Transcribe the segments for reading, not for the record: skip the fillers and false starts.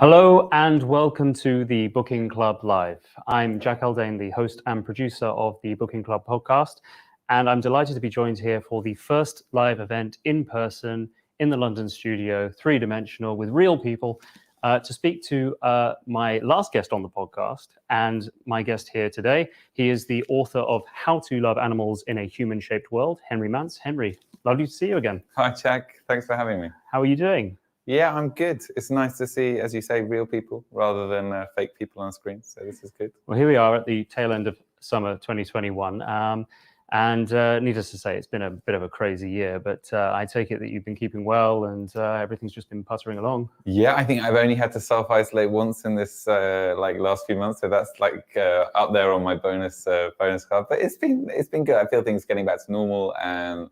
Hello and welcome to the Booking Club Live. I'm Jack Aldane, the host and producer of the Booking Club podcast, and I'm delighted to be joined here for the first live event in person in the London studio, three-dimensional, with real people, to speak to my last guest on the podcast and my guest here today. He is the author of How to Love Animals in a Human-Shaped World, Henry Mance. Henry, lovely to see you again. Hi, Jack. Thanks for having me. How are you doing? Yeah, I'm good. It's nice to see, as you say, real people rather than fake people on screen. So this is good. Well, here we are at the tail end of summer 2021. And needless to say, it's been a bit of a crazy year, but I take it that you've been keeping well and everything's just been puttering along. Yeah, I think I've only had to self-isolate once in this last few months. So that's up there on my bonus card. But it's been good. I feel things getting back to normal and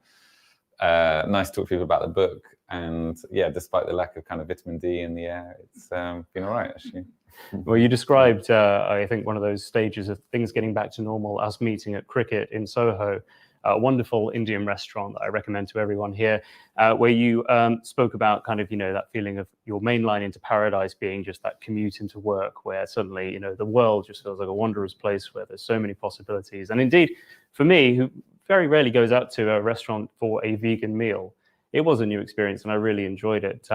nice to talk to people about the book. And yeah, despite the lack of kind of vitamin D in the air, it's been all right, actually. Well, you described, I think, one of those stages of things getting back to normal, us meeting at Cricket in Soho, a wonderful Indian restaurant that I recommend to everyone here, where you spoke about kind of, that feeling of your main line into paradise being just that commute into work, where suddenly, the world just feels like a wondrous place where there's so many possibilities. And indeed, for me, who very rarely goes out to a restaurant for a vegan meal, it was a new experience and I really enjoyed it.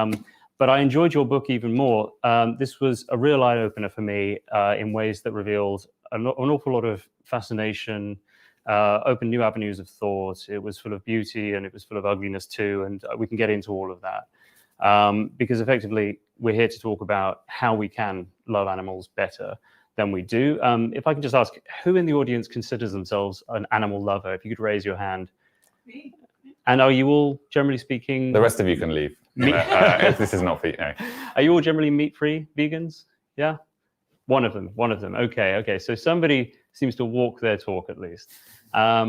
But I enjoyed your book even more. This was a real eye-opener for me in ways that revealed an awful lot of fascination, opened new avenues of thought. It was full of beauty and it was full of ugliness too, and we can get into all of that. Because effectively, we're here to talk about how we can love animals better than we do. If I can just ask, who in the audience considers themselves an animal lover? If you could raise your hand. Me. And are you all, generally speaking... The rest of you can leave. If this is not for you. No. Are you all generally meat-free vegans? Yeah? One of them. Okay. So somebody seems to walk their talk at least.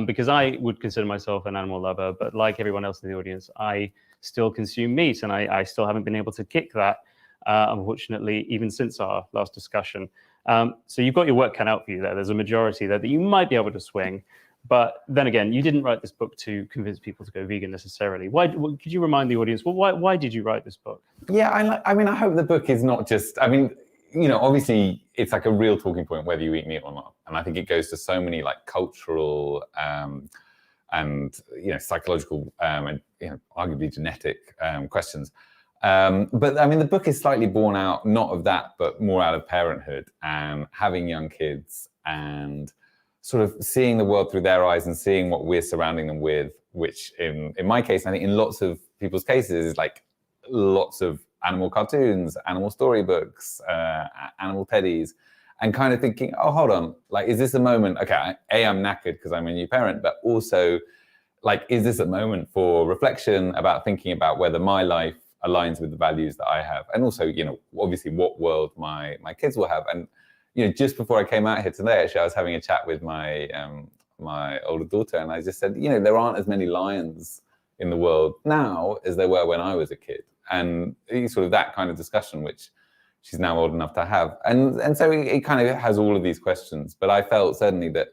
Because I would consider myself an animal lover, but like everyone else in the audience, I still consume meat and I still haven't been able to kick that, unfortunately, even since our last discussion. So you've got your work cut out for you there. There's a majority there that you might be able to swing. But then again, you didn't write this book to convince people to go vegan necessarily. Why? Could you remind the audience? Well, why did you write this book? Yeah, I hope the book is not just. Obviously, it's like a real talking point whether you eat meat or not, and I think it goes to so many cultural and psychological and arguably genetic questions. But the book is slightly born out not of that, but more out of parenthood and having young kids and sort of seeing the world through their eyes and seeing what we're surrounding them with, which in my case, I think in lots of people's cases is lots of animal cartoons, animal storybooks, animal teddies, and kind of thinking, oh, hold on, is this a moment? Okay, I'm knackered because I'm a new parent, but also is this a moment for reflection about thinking about whether my life aligns with the values that I have? And also, obviously what world my kids will have. And just before I came out here today, actually, I was having a chat with my my older daughter, and I just said, there aren't as many lions in the world now as there were when I was a kid, and sort of that kind of discussion, which she's now old enough to have, and so it kind of has all of these questions. But I felt certainly that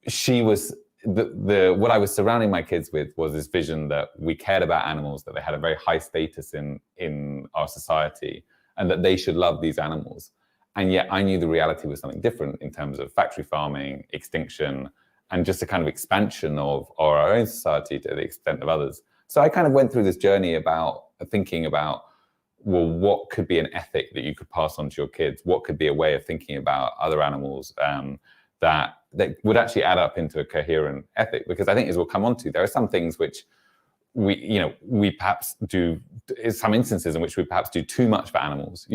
she was what I was surrounding my kids with was this vision that we cared about animals, that they had a very high status in our society, and that they should love these animals. And yet I knew the reality was something different in terms of factory farming, extinction, and just a kind of expansion of our own society to the extent of others. So I kind of went through this journey about thinking about, well, what could be an ethic that you could pass on to your kids? What could be a way of thinking about other animals that would actually add up into a coherent ethic? Because I think, as we'll come on to, there are some things which we perhaps do, some instances in which we perhaps do too much for animals.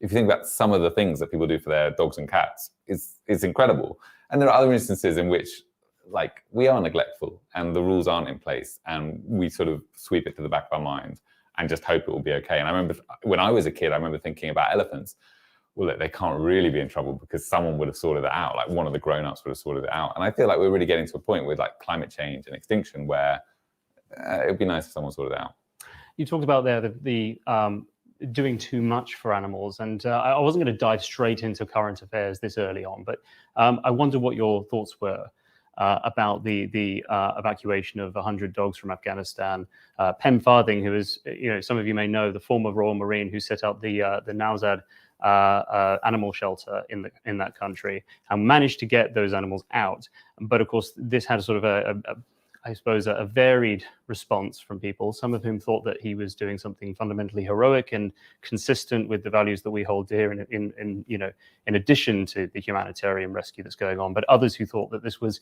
If you think about some of the things that people do for their dogs and cats, it's incredible. And there are other instances in which, we are neglectful and the rules aren't in place, and we sort of sweep it to the back of our mind and just hope it will be okay. And I remember when I was a kid, I remember thinking about elephants. Well, they can't really be in trouble because someone would have sorted it out. One of the grown-ups would have sorted it out. And I feel like we're really getting to a point with climate change and extinction where it would be nice if someone sorted it out. You talked about there the doing too much for animals, and I wasn't going to dive straight into current affairs this early on, but I wonder what your thoughts were about the evacuation of 100 dogs from Afghanistan. Farthing, who is, some of you may know, the former Royal Marine who set up the Nowzad animal shelter in that country, and managed to get those animals out. But of course, this had sort of I suppose a varied response from people, some of whom thought that he was doing something fundamentally heroic and consistent with the values that we hold dear in addition to the humanitarian rescue that's going on, but others who thought that this was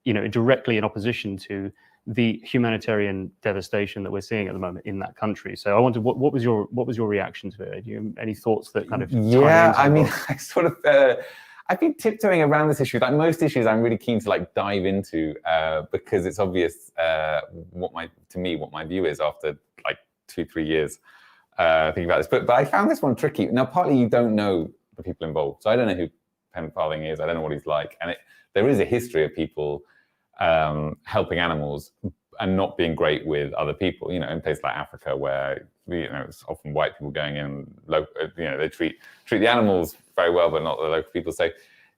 directly in opposition to the humanitarian devastation that we're seeing at the moment in that country. So I wondered, what was your reaction to it? Do you have any thoughts that kind of I sort of I've been tiptoeing around this issue. Like most issues, I'm really keen to like dive into because it's obvious what my view is after like 2-3 years thinking about this. But I found this one tricky. Now, partly you don't know the people involved, so I don't know who Farthing is. I don't know what he's like, and there is a history of people helping animals and not being great with other people. In places like Africa, where it's often white people going in, they treat the animals very well, but not the local people. So,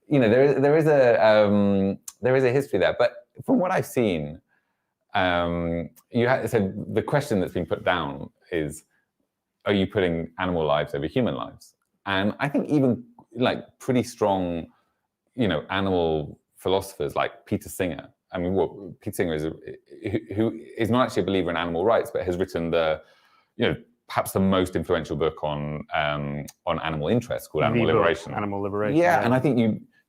there is a history there. But from what I've seen, so the question that's been put down is, are you putting animal lives over human lives? And I think even like pretty strong, animal philosophers like Peter Singer. I mean, Peter Singer is who is not actually a believer in animal rights, but has written perhaps the most influential book on animal interests called Animal Liberation. Animal Liberation. Yeah, and I think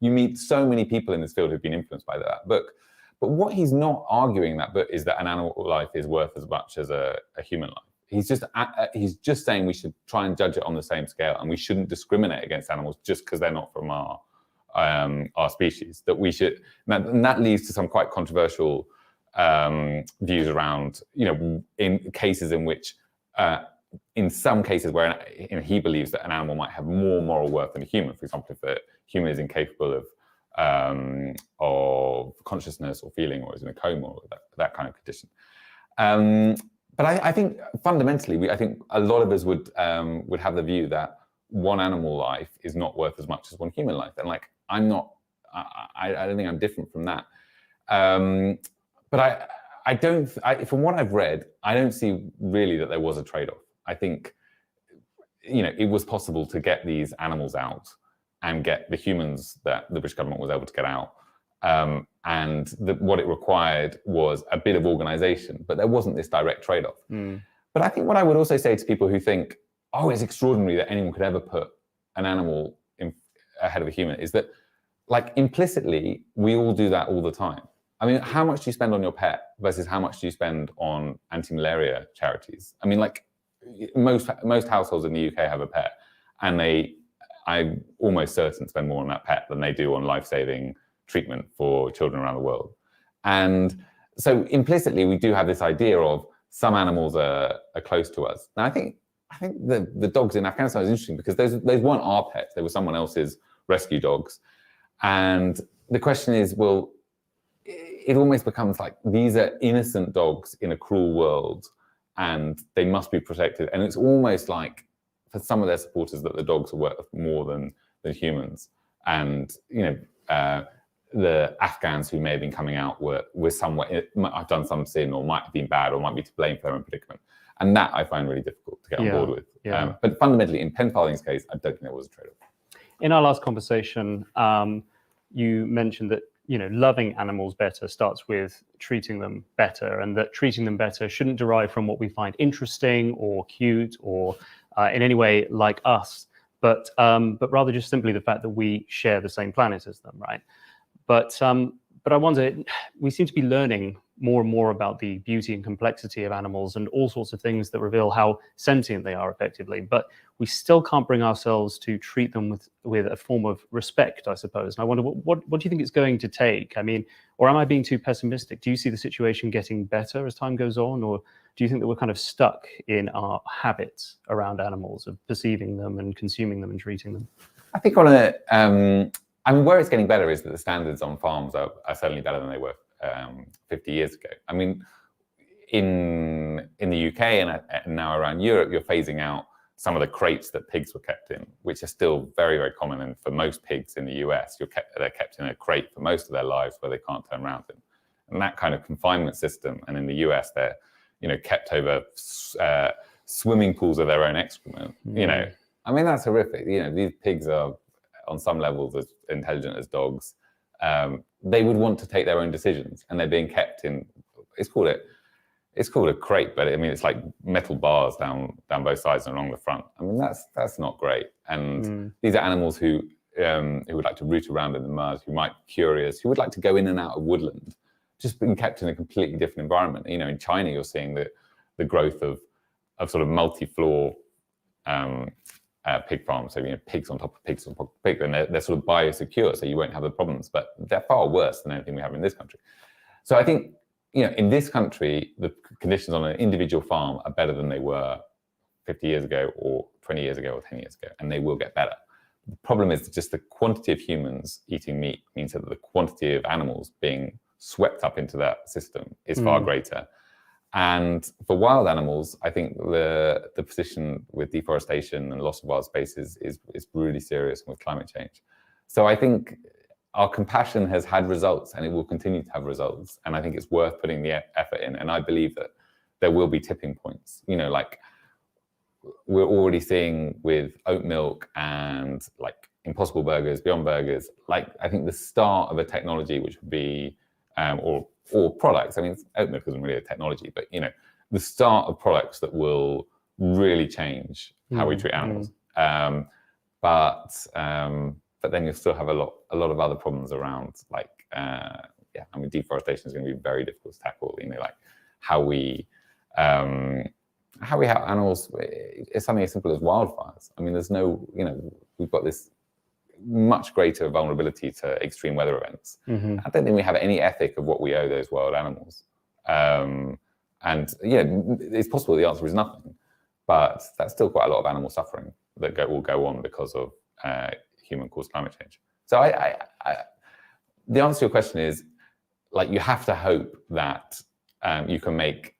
you meet so many people in this field who've been influenced by that book. But what he's not arguing in that book is that an animal life is worth as much as a human life. He's just saying we should try and judge it on the same scale, and we shouldn't discriminate against animals just because they're not from our species. That we should, and that leads to some quite controversial views around, in cases in which. In some cases where he believes that an animal might have more moral worth than a human. For example, if a human is incapable of consciousness or feeling, or is in a coma, or that kind of condition. But I think fundamentally, I think a lot of us would have the view that one animal life is not worth as much as one human life, and like I'm not. I don't think I'm different from that. But I don't. From what I've read, I don't see really that there was a trade-off. I think, it was possible to get these animals out and get the humans that the British government was able to get out. And what it required was a bit of organisation, but there wasn't this direct trade-off. But I think what I would also say to people who think, oh, it's extraordinary that anyone could ever put an animal ahead of a human, is that, like, implicitly, we all do that all the time. I mean, how much do you spend on your pet versus how much do you spend on anti-malaria charities? I mean, like, most households in the UK have a pet, and I'm almost certain spend more on that pet than they do on life-saving treatment for children around the world. And so implicitly, we do have this idea of some animals are close to us. Now, I think the dogs in Afghanistan is interesting because those weren't our pets; they were someone else's rescue dogs. And the question is, well, it almost becomes like these are innocent dogs in a cruel world, and they must be protected. And it's almost like for some of their supporters that the dogs are worth more than humans. And the Afghans who may have been coming out were somewhere, I've done some sin, or might have been bad, or might be to blame for their own predicament. And that I find really difficult to get on board with. Yeah. But fundamentally, in Farthing's case, I don't think there was a trade-off. In our last conversation, you mentioned that loving animals better starts with treating them better, and that treating them better shouldn't derive from what we find interesting or cute or in any way like us, but rather just simply the fact that we share the same planet as them, right? But I wonder, we seem to be learning more and more about the beauty and complexity of animals and all sorts of things that reveal how sentient they are effectively, but we still can't bring ourselves to treat them with a form of respect, I suppose. And I wonder, what do you think it's going to take? I mean, or am I being too pessimistic? Do you see the situation getting better as time goes on, or do you think that we're kind of stuck in our habits around animals of perceiving them and consuming them and treating them? I think where it's getting better is that the standards on farms are certainly better than they were 50 years ago. I mean, in the UK and now around Europe, you're phasing out some of the crates that pigs were kept in, which are still very, very common. And for most pigs in the US, they're kept in a crate for most of their lives where they can't turn around in. And that kind of confinement system, and in the US, they're kept over swimming pools of their own excrement. I mean, that's horrific. These pigs are on some levels as intelligent as dogs. They would want to take their own decisions, and they're being kept in. It's called a crate, but I mean it's like metal bars down both sides and along the front. I mean that's not great. And these are animals who would like to root around in the mud, who might be curious, who would like to go in and out of woodland, just being kept in a completely different environment. In China, you're seeing the growth of sort of multi-floor pig farms. So pigs on top of pigs on top of pigs, and they're sort of biosecure, so you won't have the problems. But they're far worse than anything we have in this country. So I think in this country, the conditions on an individual farm are better than they were 50 years ago, or 20 years ago, or 10 years ago, and they will get better. The problem is that just the quantity of humans eating meat means that the quantity of animals being swept up into that system is far greater. And for wild animals, I think the position with deforestation and loss of wild spaces is really serious with climate change. So I think our compassion has had results, and it will continue to have results. And I think it's worth putting the effort in. And I believe that there will be tipping points. Like we're already seeing with oat milk and like Impossible Burgers, Beyond Burgers. Like I think the start of a technology which would be or products. I mean, oat milk isn't really a technology, but the start of products that will really change how we treat animals. But then you'll still have a lot of other problems around, like deforestation is going to be very difficult to tackle. Like how we help animals is something as simple as wildfires. I mean, there's no, we've got this much greater vulnerability to extreme weather events. I don't think we have any ethic of what we owe those wild animals. And it's possible the answer is nothing, but that's still quite a lot of animal suffering that will go on because of human-caused climate change. So the answer to your question is, like, you have to hope that you can make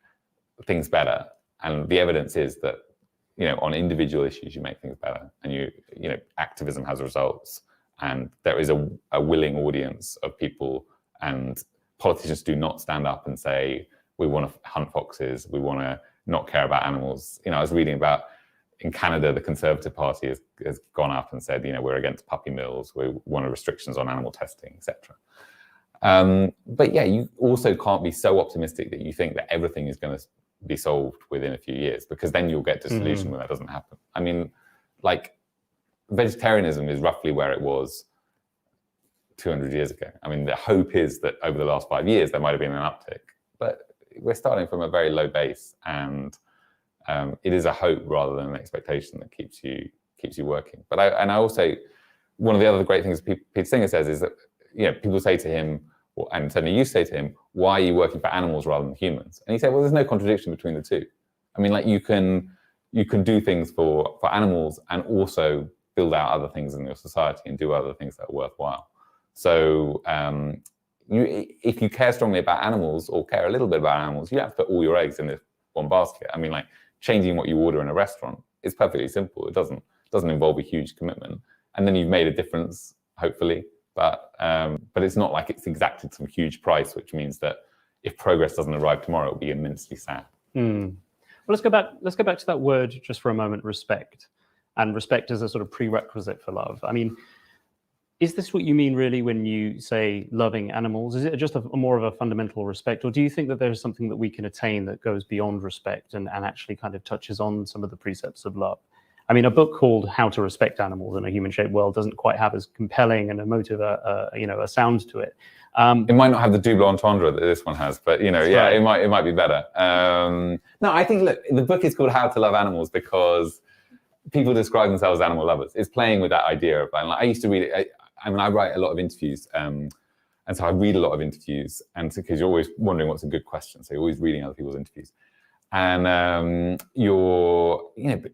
things better, and the evidence is that on individual issues you make things better, and activism has results, and there is a willing audience of people, and politicians do not stand up and say we want to hunt foxes, we want to not care about animals. I was reading about in Canada, the Conservative Party has gone up and said, we're against puppy mills, we want restrictions on animal testing, etc. But yeah, you also can't be so optimistic that you think that everything is going to be solved within a few years, because then you'll get disillusioned when that doesn't happen. I mean, like, vegetarianism is roughly where it was 200 years ago. I mean, the hope is that over the last 5 years, there might have been an uptick, but we're starting from a very low base, and it is a hope rather than an expectation that keeps you working. But I also, one of the other great things Peter Singer says is that people say to him, and certainly you say to him, why are you working for animals rather than humans? And he said, well, there's no contradiction between the two. I mean, like, you can do things for animals and also build out other things in your society and do other things that are worthwhile. So if you care strongly about animals, or care a little bit about animals, you have to put all your eggs in this one basket. I mean, like, changing what you order in a restaurant is perfectly simple. It doesn't involve a huge commitment, and then you've made a difference, hopefully. But it's not like it's exacted some huge price, which means that if progress doesn't arrive tomorrow, it'll be immensely sad. Well, let's go back to that word just for a moment, respect. And respect as a sort of prerequisite for love. I mean, is this what you mean really when you say loving animals? Is it just a more of a fundamental respect, or do you think that there's something that we can attain that goes beyond respect and actually kind of touches on some of the precepts of love? I mean, a book called How to Respect Animals in a Human-Shaped World doesn't quite have as compelling and emotive a sound to it. It might not have the double entendre that this one has, but right. it might be better. No, I think, look, the book is called How to Love Animals because people describe themselves as animal lovers. It's playing with that idea of, like, I used to read it. I write a lot of interviews, and so I read a lot of interviews, and because you're always wondering what's a good question, so you're always reading other people's interviews. And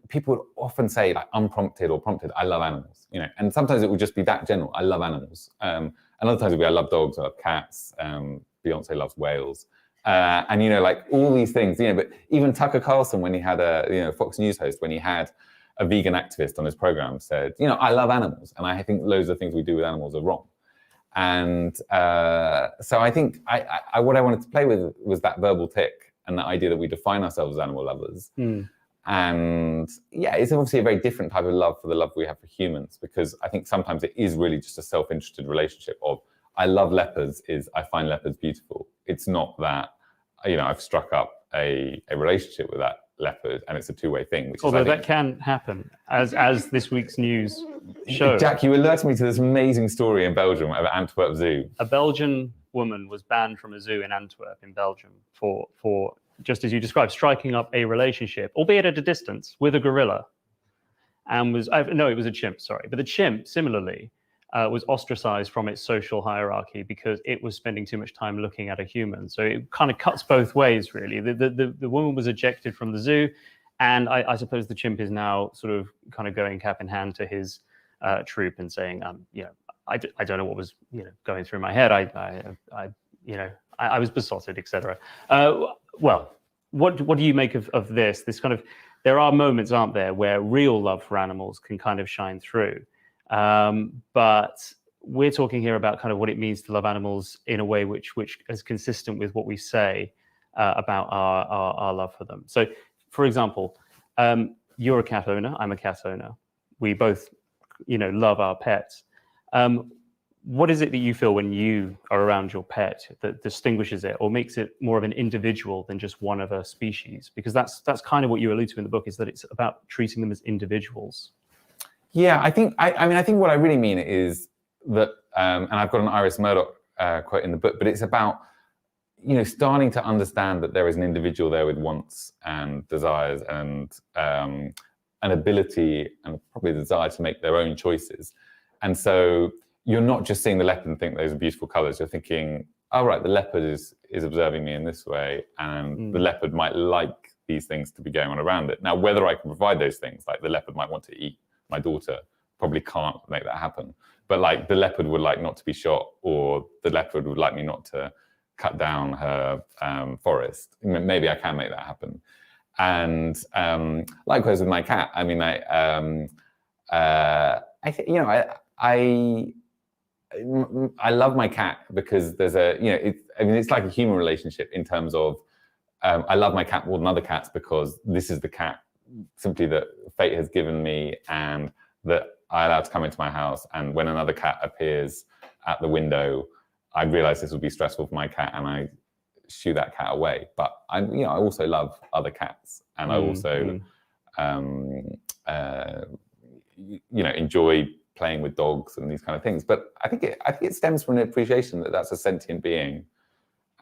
people would often say, like, unprompted or prompted, I love animals, and sometimes it would just be that general, I love animals. And other times it would be, I love dogs, I love cats, Beyonce loves whales. And like all these things, but even Tucker Carlson, when he had a Fox News host, when he had a vegan activist on his program said, you know, I love animals, and I think loads of things we do with animals are wrong. And so I think what I wanted to play with was that verbal tick and that idea that we define ourselves as animal lovers. And yeah, it's obviously a very different type of love for the love we have for humans, because I think sometimes it is really just a self-interested relationship of, I love leopards is I find leopards beautiful. It's not that, you know, I've struck up a relationship with that leopard and it's a two-way thing. Which Although is, that can happen, as this week's news showed. Jack, you alerted me to this amazing story in Belgium about Antwerp Zoo. A Belgian woman was banned from a zoo in Antwerp in Belgium for just as you described, striking up a relationship, albeit at a distance, with a gorilla. And it was a chimp, sorry. But the chimp, similarly, was ostracized from its social hierarchy because it was spending too much time looking at a human. So it kind of cuts both ways, really. The woman was ejected from the zoo, and I suppose the chimp is now sort of kind of going cap in hand to his troop and saying, you know, I don't know what was, you know, going through my head. I was besotted, etc. Well, what do you make of this? This kind of, there are moments, aren't there, where real love for animals can kind of shine through. But we're talking here about kind of what it means to love animals in a way which is consistent with what we say about our love for them. So, for example, you're a cat owner, I'm a cat owner. We both, you know, love our pets. What is it that you feel when you are around your pet that distinguishes it or makes it more of an individual than just one of a species? Because that's kind of what you allude to in the book, is that it's about treating them as individuals. Yeah, I think what I really mean is that, and I've got an Iris Murdoch quote in the book, but it's about, you know, starting to understand that there is an individual there with wants and desires and an ability and probably a desire to make their own choices. And so you're not just seeing the leopard and think those are beautiful colors. You're thinking, oh, right, the leopard is observing me in this way, and the leopard might like these things to be going on around it. Now, whether I can provide those things, like the leopard might want to eat my daughter, probably can't make that happen. But like the leopard would like not to be shot, or the leopard would like me not to cut down her forest. Maybe I can make that happen. And likewise with my cat. I mean, I love my cat because there's a, you know, it's like a human relationship in terms of I love my cat more than other cats because this is the cat simply that fate has given me and that I allow to come into my house. And when another cat appears at the window, I realize this will be stressful for my cat and I shoo that cat away. But I also love other cats, and I also enjoy playing with dogs and these kind of things. But I think it stems from an appreciation that that's a sentient being,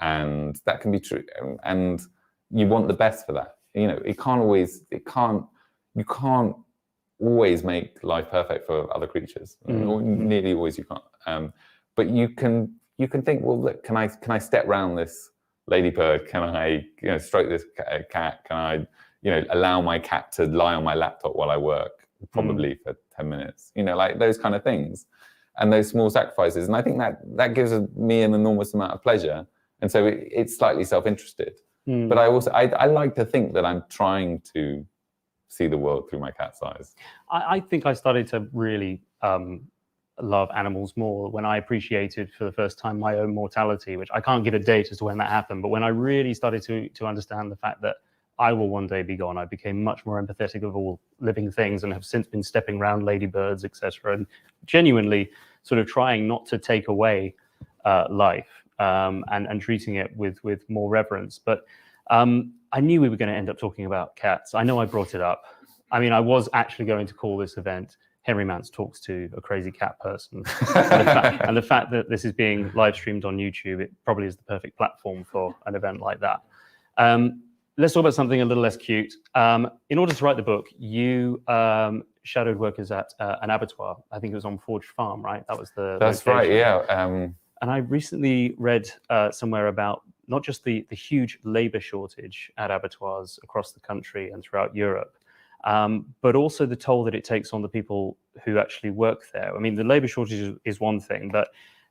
and that can be true, and you want the best for that. You know, you can't always make life perfect for other creatures. Nearly always you can't. But you can think, well, look, can I step around this ladybird? Can I, stroke this cat? Can I, allow my cat to lie on my laptop while I work, probably for 10 minutes? Like those kind of things, and those small sacrifices. And I think that gives me an enormous amount of pleasure. And so it's slightly self-interested. But I like to think that I'm trying to see the world through my cat's eyes. I think I started to really love animals more when I appreciated for the first time my own mortality, which I can't give a date as to when that happened. But when I really started to understand the fact that I will one day be gone, I became much more empathetic of all living things, and have since been stepping around ladybirds, etc., and genuinely sort of trying not to take away life. And treating it with more reverence. But I knew we were going to end up talking about cats. I know I brought it up. I mean, I was actually going to call this event Henry Mance Talks to a Crazy Cat Person. And the fact that this is being live streamed on YouTube, it probably is the perfect platform for an event like that. Let's talk about something a little less cute. In order to write the book, you shadowed workers at an abattoir. I think it was on Forge Farm, right? That was the That's location. Right, yeah. And I recently read somewhere about not just the huge labor shortage at abattoirs across the country and throughout Europe, but also the toll that it takes on the people who actually work there. I mean, the labor shortage is one thing, but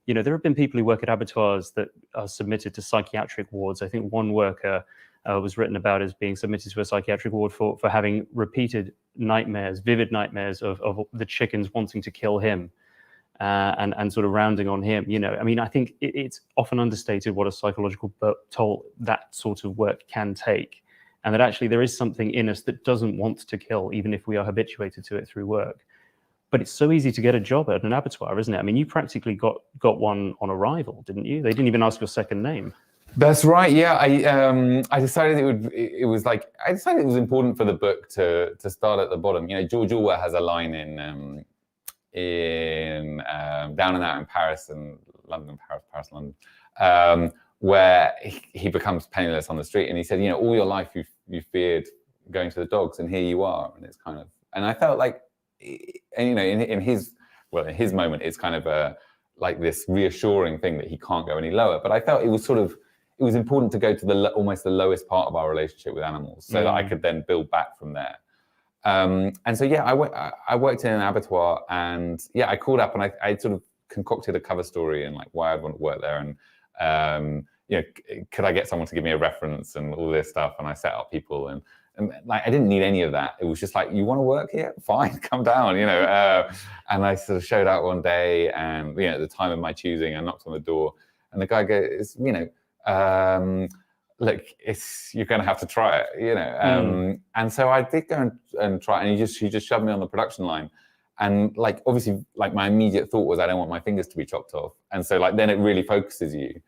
there have been people who work at abattoirs that are submitted to psychiatric wards. I think one worker was written about as being submitted to a psychiatric ward for having repeated nightmares, vivid nightmares of the chickens wanting to kill him. And sort of rounding on him, I mean, I think it's often understated what a psychological toll that sort of work can take, and that actually there is something in us that doesn't want to kill, even if we are habituated to it through work. But it's so easy to get a job at an abattoir, isn't it? I mean, you practically got one on arrival, didn't you? They didn't even ask your second name. That's right. Yeah, I decided it was important for the book to start at the bottom. George Orwell has a line in Down and Out in Paris and London, Paris, London, where he becomes penniless on the street, and he said, all your life you feared going to the dogs, and here you are. And it's kind of, and I felt like, in his moment, it's kind of like this reassuring thing that he can't go any lower. But I felt it was important to go to almost the lowest part of our relationship with animals, so that I could then build back from there. And so, I worked in an abattoir, and I called up and I sort of concocted a cover story and like why I'd want to work there, and could I get someone to give me a reference and all this stuff, and I set up people, and like I didn't need any of that. It was just like, you want to work here? Fine, come down, and I sort of showed out one day, and at the time of my choosing, I knocked on the door, and the guy goes, look, you're going to have to try it, and so I did go and try it, and he just shoved me on the production line, and like obviously, like my immediate thought was, I don't want my fingers to be chopped off, and so like then it really focuses you,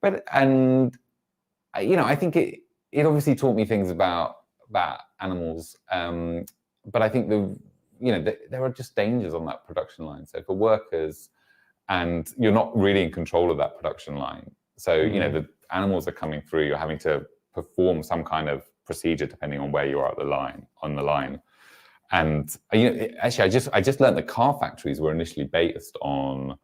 but I think it obviously taught me things about animals, but I think there are just dangers on that production line. So for workers, and you're not really in control of that production line. So the animals are coming through. You're having to perform some kind of procedure depending on where you are on the line. And actually, I just learned that car factories were initially based on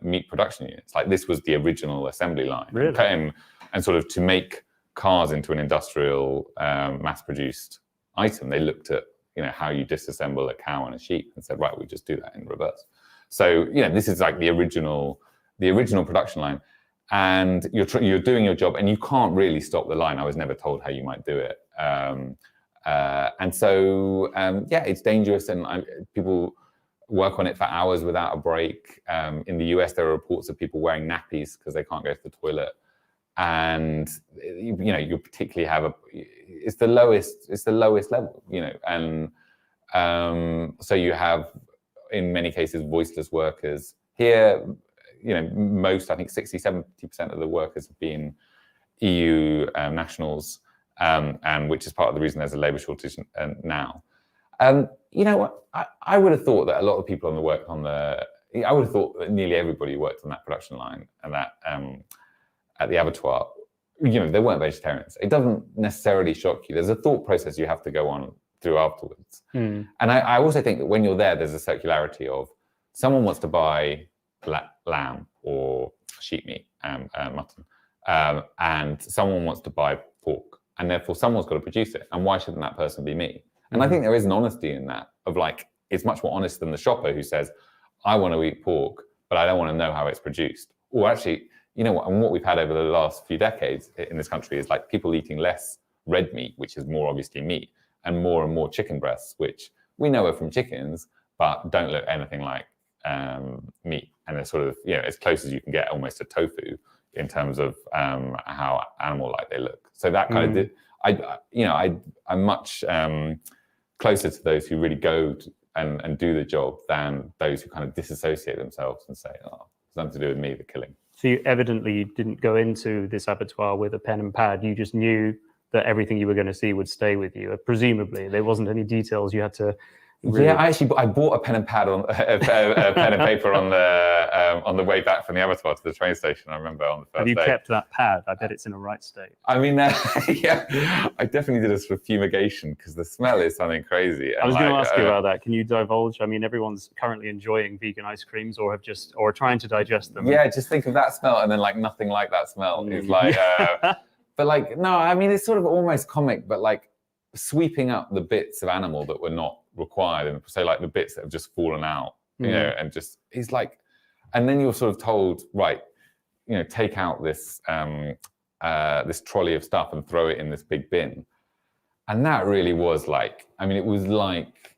meat production units. Like this was the original assembly line, really? And sort of to make cars into an industrial mass-produced item, they looked at how you disassemble a cow and a sheep and said, right, we just do that in reverse. So this is like the original production line, and you're doing your job, and you can't really stop the line. I was never told how you might do it, and so it's dangerous, and people work on it for hours without a break. In the US, there are reports of people wearing nappies because they can't go to the toilet. And you particularly have it's the lowest level, and so you have in many cases voiceless workers here. Most, I think 60-70% of the workers have been EU nationals, and which is part of the reason there's a labour shortage now. I would have thought that a lot of people I would have thought that nearly everybody worked on that production line and that at the abattoir, they weren't vegetarians. It doesn't necessarily shock you. There's a thought process you have to go on through afterwards. And I also think that when you're there, there's a circularity of someone wants to buy lamb or sheep meat, mutton, and someone wants to buy pork, and therefore someone's got to produce it. And why shouldn't that person be me? And I think there is an honesty in that of like, it's much more honest than the shopper who says, I want to eat pork, but I don't want to know how it's produced. Or actually, and what we've had over the last few decades in this country is like people eating less red meat, which is more obviously meat, and more chicken breasts, which we know are from chickens, but don't look anything like meat. And they're sort of, as close as you can get almost to tofu in terms of how animal-like they look. So that kind of, I'm much closer to those who really go and do the job than those who kind of disassociate themselves and say, oh, it's nothing to do with me, the killing. So you evidently didn't go into this abattoir with a pen and pad. You just knew that everything you were going to see would stay with you. Presumably, there wasn't any details you had to. Really... Yeah, I bought a pen and pad a pen and paper on the way back from the abattoir to the train station. I remember on the first day. Have you kept that pad? I bet it's in the right state. I mean, yeah, I definitely did a sort of fumigation because the smell is something crazy. I was going to ask you about that. Can you divulge? I mean, everyone's currently enjoying vegan ice creams or trying to digest them. Yeah, just think of that smell and then like nothing like that smell is like. But like, no, I mean, it's sort of almost comic, but like sweeping up the bits of animal that were not required, and so like the bits that have just fallen out, and just it's like, and then you're sort of told, right, take out this this trolley of stuff and throw it in this big bin. And that really was like, I mean, it was like,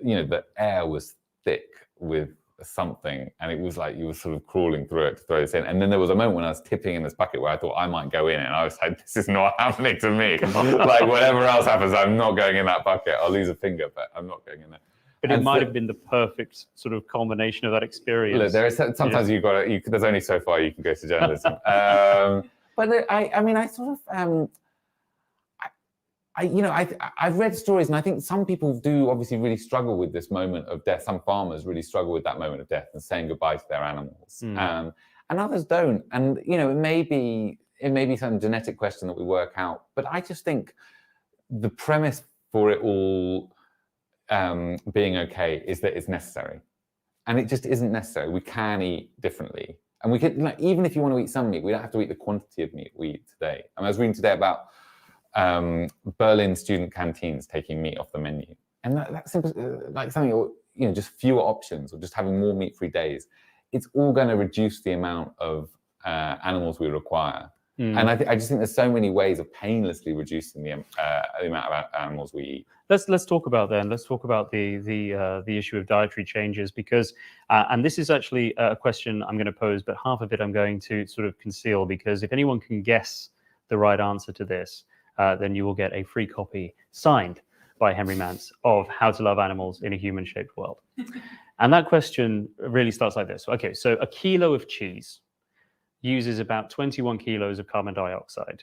you know, the air was thick with something, and it was like you were sort of crawling through it to throw this in. And then there was a moment when I was tipping in this bucket where I thought I might go in, and I was like, this is not happening to me. Like, whatever else happens, I'm not going in that bucket. I'll lose a finger, but I'm not going in there. But it might have been the perfect sort of combination of that experience. Look, there is sometimes there's only so far you can go to journalism. But I mean, I sort of, I've read stories, and I think some people do obviously really struggle with this moment of death. Some farmers really struggle with that moment of death and saying goodbye to their animals, and others don't. And you know, it may be some genetic question that we work out. But I just think the premise for it all being okay is that it's necessary, and it just isn't necessary. We can eat differently, and we could, like, even if you want to eat some meat, we don't have to eat the quantity of meat we eat today. I mean, I was reading today about Berlin student canteens taking meat off the menu, and that's simple, like something, you know, just fewer options, or just having more meat-free days. It's all going to reduce the amount of animals we require. And I just think there's so many ways of painlessly reducing the amount of animals we eat. Let's talk about then. Let's talk about the issue of dietary changes, because and this is actually a question I'm going to pose, but half of it I'm going to sort of conceal, because if anyone can guess the right answer to this, then you will get a free copy signed by Henry Mance of How to Love Animals in a Human-Shaped World. And that question really starts like this. Okay, so a kilo of cheese uses about 21 kilos of carbon dioxide,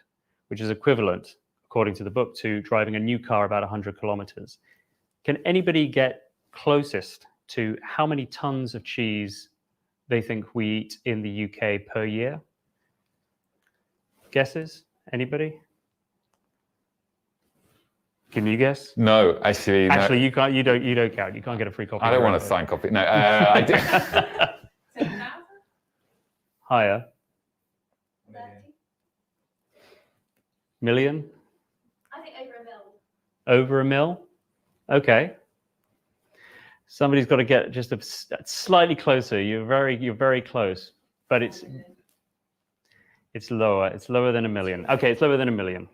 which is equivalent, according to the book, to driving a new car about 100 kilometers. Can anybody get closest to how many tons of cheese they think we eat in the UK per year? Guesses? Anybody? Can you guess? No, actually, no. Actually, you can't. You don't count. You can't get a free copy. I don't want a signed copy. No, I do. 7,000? Higher. 30? Million? I think over a mil. Over a mil? Okay. Somebody's got to get just slightly closer. You're very close, but it's lower. It's lower than a million. Okay, it's lower than a million.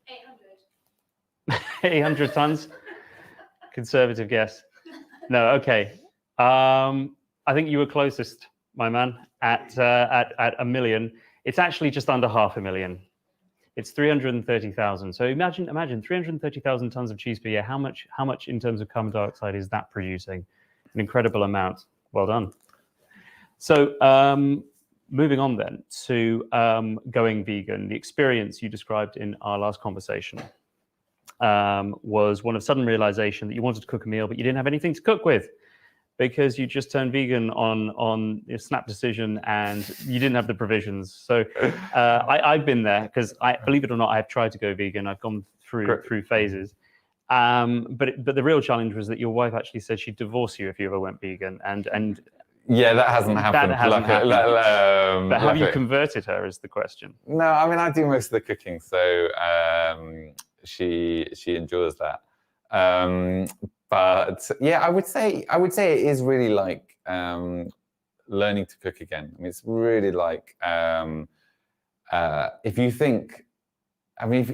800. 800 tons. Conservative guess. No. Okay. I think you were closest, my man, at a million. It's actually just under 500,000. It's 330,000. So imagine 330,000 tons of cheese per year. How much in terms of carbon dioxide is that producing? An incredible amount. Well done. So moving on then to going vegan. The experience you described in our last conversation was one of sudden realization that you wanted to cook a meal, but you didn't have anything to cook with, because you just turned vegan on a snap decision, and you didn't have the provisions. So I've been there, because believe it or not, I've tried to go vegan. I've gone through phases. But the real challenge was that your wife actually said she'd divorce you if you ever went vegan, and yeah, that hasn't happened. That hasn't happened. But have you converted her, is the question. No, I mean, I do most of the cooking, so she enjoys that. But yeah, I would say it is really like learning to cook again. I mean, it's really like if you think, I mean,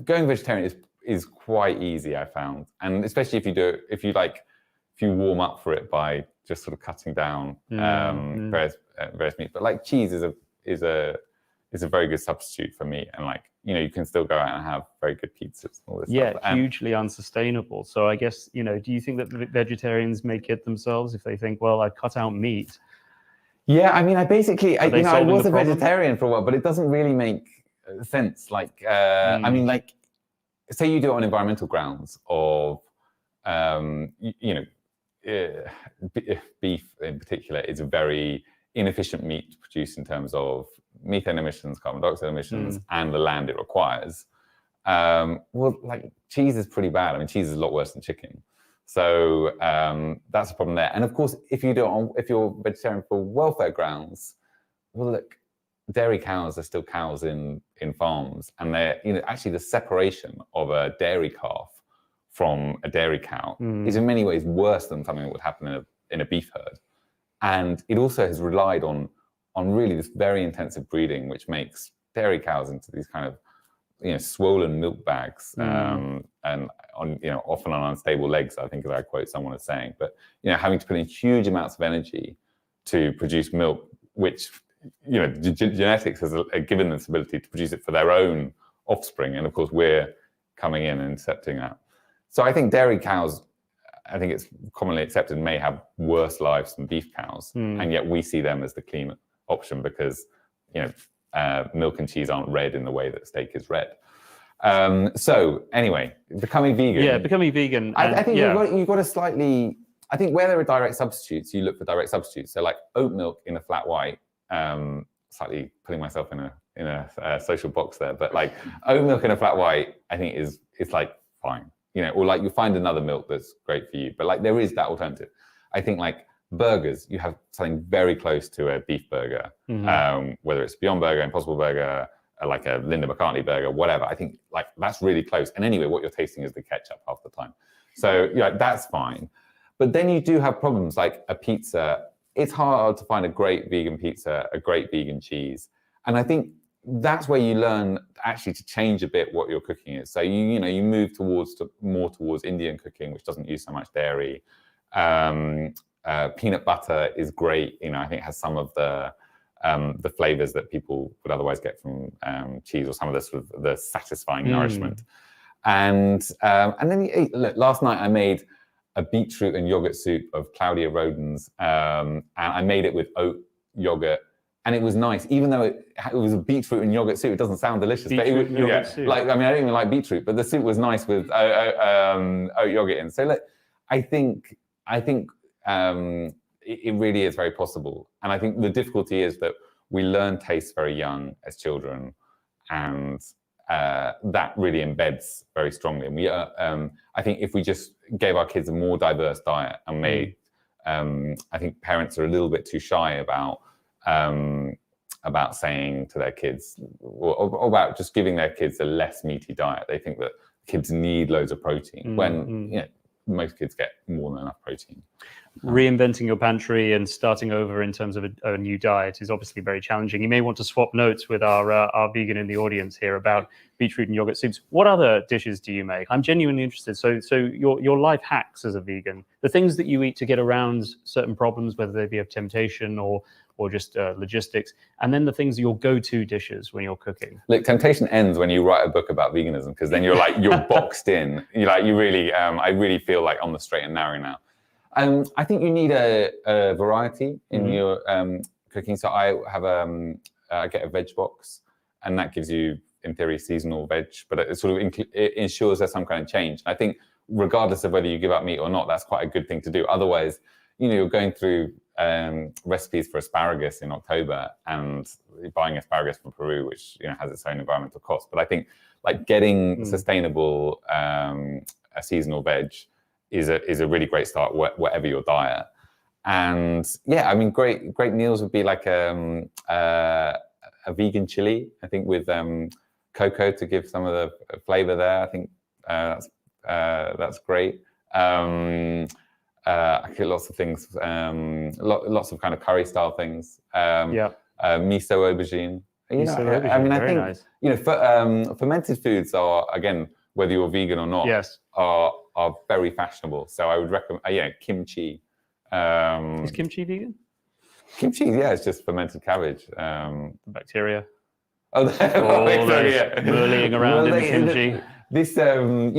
going vegetarian is quite easy, I found, and especially if you warm up for it by just sort of cutting down various meat. But like cheese is a very good substitute for meat, and like, you know, you can still go out and have very good pizzas and all this stuff. Yeah, hugely unsustainable. So I guess, you know, do you think that vegetarians may kid themselves if they think, well, I cut out meat? Yeah, I mean, I was a vegetarian for a while, but it doesn't really make sense. Like, I mean, like, say you do it on environmental grounds of, beef in particular is a very inefficient meat to produce in terms of methane emissions, carbon dioxide emissions, and the land it requires. Well, like, cheese is pretty bad. I mean, cheese is a lot worse than chicken. So that's a problem there. And of course, if you're vegetarian for welfare grounds, well, look, dairy cows are still cows in farms, and they're, you know, actually the separation of a dairy calf from a dairy cow is in many ways worse than something that would happen in a beef herd. And it also has relied on on really this very intensive breeding, which makes dairy cows into these kind of, swollen milk bags, and on, often on unstable legs, I think, as I quote someone as saying, but, having to put in huge amounts of energy to produce milk, which, genetics has given them this ability to produce it for their own offspring. And of course, we're coming in and intercepting that. So I think dairy cows, I think it's commonly accepted, may have worse lives than beef cows. And yet we see them as the clean option because, milk and cheese aren't red in the way that steak is red. So anyway, becoming vegan. Yeah, becoming vegan. I think you've got to slightly, I think where there are direct substitutes, you look for direct substitutes. So like oat milk in a flat white, slightly putting myself in a social box there, but like oat milk in a flat white, I think it's like fine, or like you find another milk that's great for you, but like there is that alternative. I think like burgers, you have something very close to a beef burger, whether it's Beyond Burger, Impossible Burger, like a Linda McCartney burger, whatever. I think like that's really close. And anyway, what you're tasting is the ketchup half the time. So that's fine. But then you do have problems like a pizza. It's hard to find a great vegan pizza, a great vegan cheese. And I think that's where you learn actually to change a bit what your cooking is. So you move more towards Indian cooking, which doesn't use so much dairy. Peanut butter is great. I think it has some of the flavors that people would otherwise get from cheese, or some of the sort of the satisfying nourishment. And then last night I made a beetroot and yogurt soup of Claudia Roden's, and I made it with oat yogurt, and it was nice, even though it was a beetroot and yogurt soup. It doesn't sound delicious, but soup. I don't even like beetroot, but the soup was nice with oat yogurt in. So I think it really is very possible, and I think the difficulty is that we learn taste very young as children, and that really embeds very strongly. And we, I think, if we just gave our kids a more diverse diet and made, I think parents are a little bit too shy about saying to their kids, or about just giving their kids a less meaty diet. They think that kids need loads of protein when most kids get more than enough protein. Reinventing your pantry and starting over in terms of a new diet is obviously very challenging. You may want to swap notes with our vegan in the audience here about beetroot and yogurt soups. What other dishes do you make? I'm genuinely interested. So your life hacks as a vegan, the things that you eat to get around certain problems, whether they be of temptation or just logistics, and then the things, your go-to dishes when you're cooking. Look, temptation ends when you write a book about veganism, because then you're boxed in. I really feel like on the straight and narrow now. I think you need a variety in your cooking. So I have I get a veg box, and that gives you, in theory, seasonal veg, but it sort of it ensures there's some kind of change. And I think regardless of whether you give up meat or not, that's quite a good thing to do. Otherwise, you're going through recipes for asparagus in October and buying asparagus from Peru, which has its own environmental cost. But I think like getting sustainable a seasonal veg is a really great start, whatever your diet. And yeah, I mean, great meals would be like a vegan chili, I think, with cocoa to give some of the flavor there. I think that's great. I get lots of things, lots of kind of curry style things. Miso aubergine. I mean, I think nice. Fermented foods are, again, whether you're vegan or not, are very fashionable. So I would recommend, kimchi. Is kimchi vegan? Kimchi, it's just fermented cabbage. Bacteria. Whirling around in the kimchi.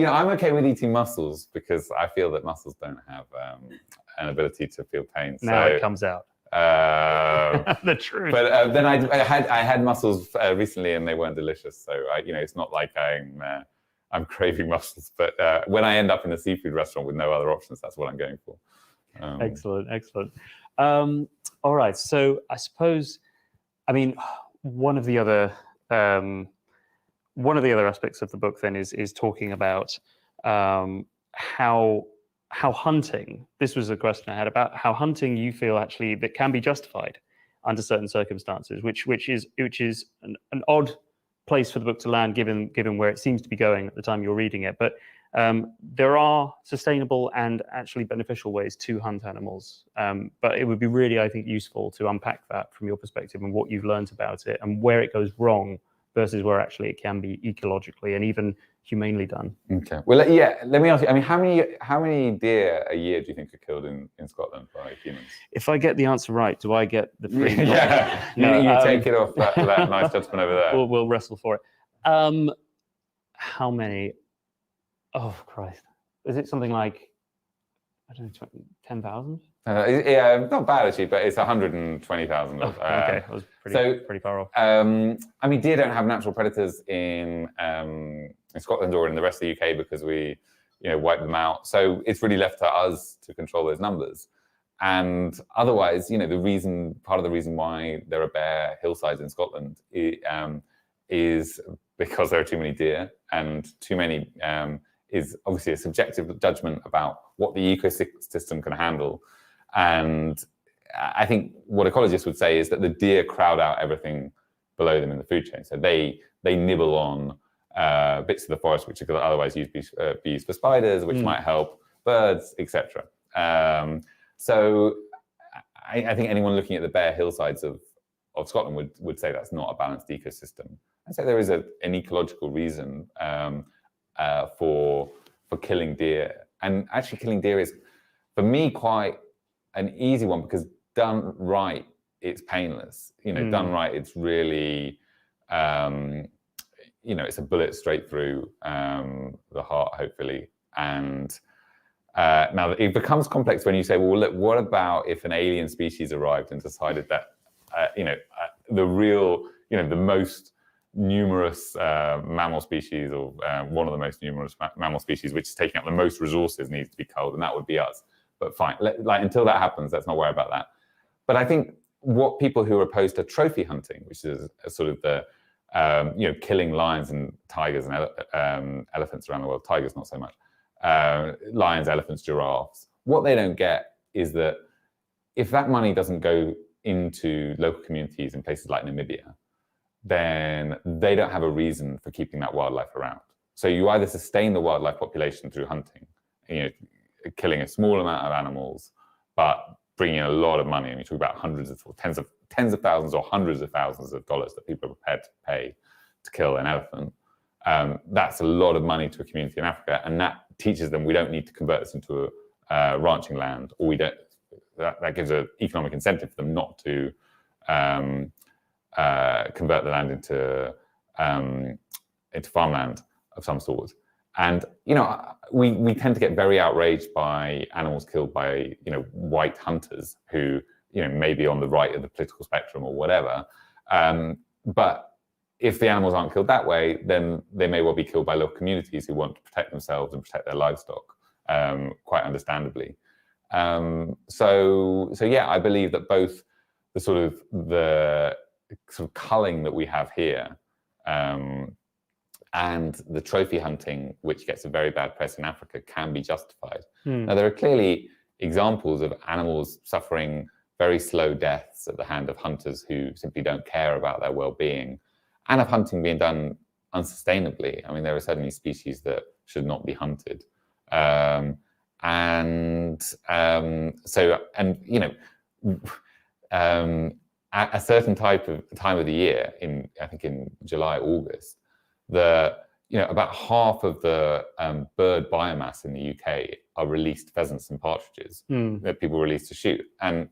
I'm okay with eating mussels because I feel that mussels don't have an ability to feel pain. Now it comes out. The truth. But then I had mussels recently and they weren't delicious. So it's not like I'm craving mussels. But when I end up in a seafood restaurant with no other options, that's what I'm going for. Excellent. All right. So I suppose, one of the other aspects of the book then is talking about how hunting. This was a question I had about how hunting you feel actually that can be justified under certain circumstances, which is an odd place for the book to land given where it seems to be going at the time you're reading it. But There are sustainable and actually beneficial ways to hunt animals, but it would be really, I think, useful to unpack that from your perspective and what you've learned about it and where it goes wrong versus where actually it can be ecologically and even humanely done. Okay. Well, yeah. Let me ask you. I mean, how many deer a year do you think are killed in Scotland by humans? If I get the answer right, do I get the free? Yeah. No, you take it off that nice gentleman over there. We'll wrestle for it. How many? Oh Christ! Is it something like, I don't know, 10,000? Yeah, not bad actually, but it's 120,000. Okay, that was pretty far off. I mean, deer don't have natural predators in Scotland or in the rest of the UK because we, wipe them out. So it's really left to us to control those numbers. And otherwise, part of the reason why there are bare hillsides in Scotland is because there are too many deer, and too many is obviously a subjective judgment about what the ecosystem can handle. And I think what ecologists would say is that the deer crowd out everything below them in the food chain. So they nibble on bits of the forest which could otherwise be used for spiders, which might help birds, etc. So I think anyone looking at the bare hillsides of Scotland would say that's not a balanced ecosystem. I'd say there is an ecological reason for killing deer. And actually killing deer is, for me, quite an easy one because done right, it's painless. Done right, it's really, it's a bullet straight through the heart, hopefully. And now it becomes complex when you say, well, look, what about if an alien species arrived and decided that, the most numerous mammal species, or one of the most numerous mammal species, which is taking up the most resources, needs to be culled, and that would be us. But fine, until that happens, let's not worry about that. But I think what people who are opposed to trophy hunting, which is a sort of the killing lions and tigers and elephants around the world, tigers not so much, lions, elephants, giraffes, what they don't get is that if that money doesn't go into local communities in places like Namibia, then they don't have a reason for keeping that wildlife around. So you either sustain the wildlife population through hunting, killing a small amount of animals, but bringing in a lot of money. And you talk about hundreds of, tens of thousands or hundreds of thousands of dollars that people are prepared to pay to kill an elephant. That's a lot of money to a community in Africa, and that teaches them we don't need to convert this into a ranching land, or we don't. That gives an economic incentive for them not to convert the land into farmland of some sort. And we tend to get very outraged by animals killed by white hunters who may be on the right of the political spectrum or whatever. But if the animals aren't killed that way, then they may well be killed by local communities who want to protect themselves and protect their livestock, quite understandably. So yeah, I believe that both the sort of culling that we have here, and the trophy hunting, which gets a very bad press in Africa, can be justified. Now, there are clearly examples of animals suffering very slow deaths at the hand of hunters who simply don't care about their well-being, and of hunting being done unsustainably. I mean, there are certainly species that should not be hunted. A certain time of the year, I think in July, August, about half of the bird biomass in the UK are released pheasants and partridges that people release to shoot. And